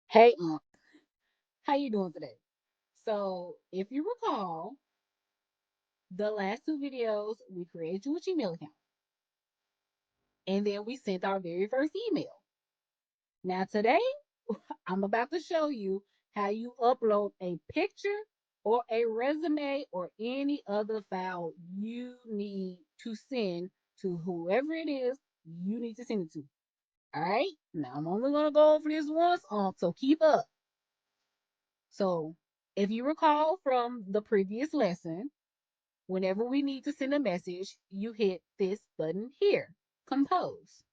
Hey, how you doing today? So, if you recall, the last two videos, we created you a Gmail account, and then we sent our very first email. Now, today, I'm about to show you how you upload a picture or a resume or any other file you need to send to whoever it is you need to send it to. All right. Now, I'm only going to go over this once, so keep up. So, if you recall from the previous lesson, whenever we need to send a message, you hit this button here, compose.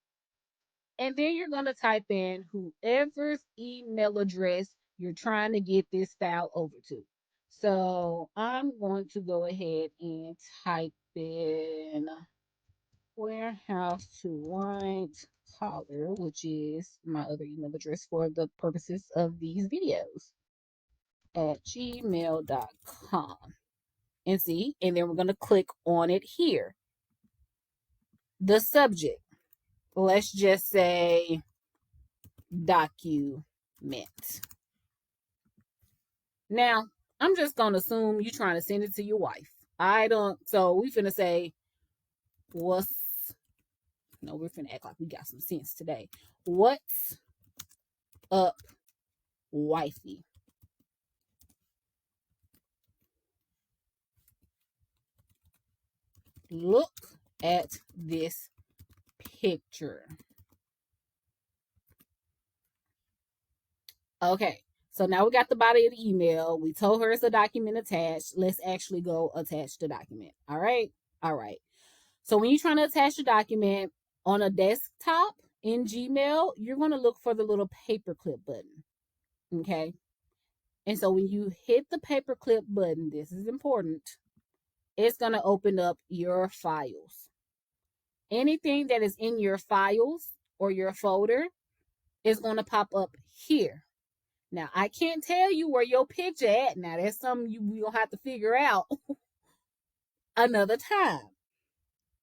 And then you're going to type in whoever's email address you're trying to get this file over to. So I'm going to go ahead and type in warehouse to white collar, which is my other email address for the purposes of these videos, at gmail.com. And see, and then we're going to click on it here. The subject, let's just say document. Now, I'm just going to assume you're trying to send it to your wife. I don't, so we finna say, what's, no, we're finna act like we got some sense today. What's up, wifey? Look at this picture. Okay, so now we got the body of the email. We told her it's a document attached. Let's actually go attach the document. All right. All right. So when you're trying to attach the document on a desktop in Gmail, you're going to look for the little paperclip button. Okay. And so when you hit the paperclip button, this is important, it's going to open up your files. Anything that is in your files or your folder is going to pop up here. Now, I can't tell you where your picture at. Now, that's something you'll have to figure out another time.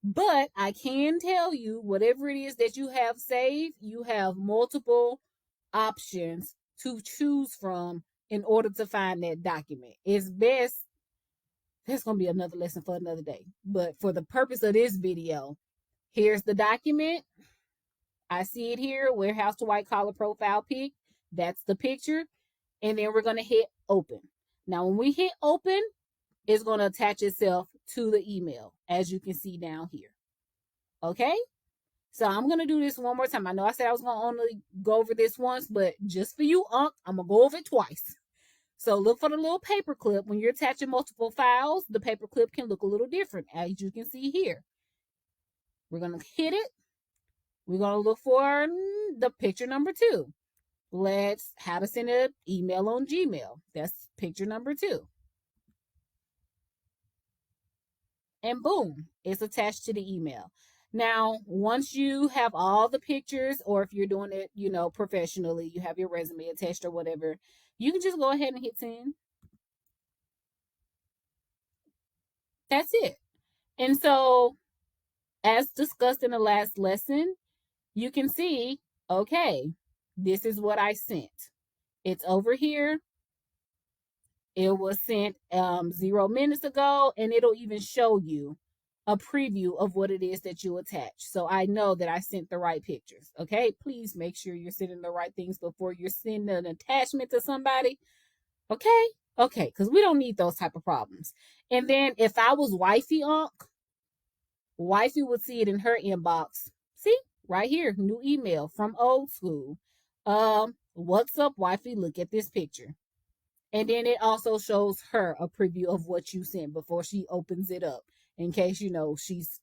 But I can tell you, whatever it is that you have saved, you have multiple options to choose from in order to find that document. It's best, that's going to be another lesson for another day. But for the purpose of this video, here's the document. I see it here, warehouse to white collar profile pic. That's the picture. And then we're going to hit open. Now, when we hit open, it's going to attach itself to the email, as you can see down here. Okay? So I'm going to do this one more time. I know I said I was going to only go over this once, but just for you, Unc, I'm going to go over it twice. So look for the little paper clip. When you're attaching multiple files, the paper clip can look a little different, as you can see here. We're going to hit it. We're going to look for the picture number 2. Let's how to send an email on Gmail. That's picture number 2. And boom, it's attached to the email. Now, once you have all the pictures, or if you're doing it, professionally, you have your resume attached or whatever, you can just go ahead and hit send. That's it. And so, as discussed in the last lesson, you can see, okay, this is what I sent. It's over here. It was sent 0 minutes ago, and it'll even show you a preview of what it is that you attach. So I know that I sent the right pictures. Okay, please make sure you're sending the right things before you're sending an attachment to somebody. Okay, okay, because we don't need those type of problems. And then if I was wifey, wifey would see it in her inbox. See, right here, new email from old school. What's up, wifey? Look at this picture. And then it also shows her a preview of what you sent before she opens it up. In case she's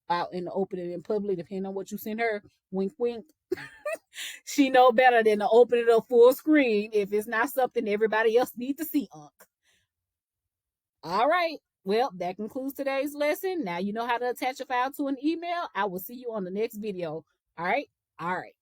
out in the open and in public, depending on what you send her. Wink, wink. She know better than to open it up full screen if it's not something everybody else needs to see, Unc. All right. Well, that concludes today's lesson. Now you know how to attach a file to an email. I will see you on the next video. All right. All right.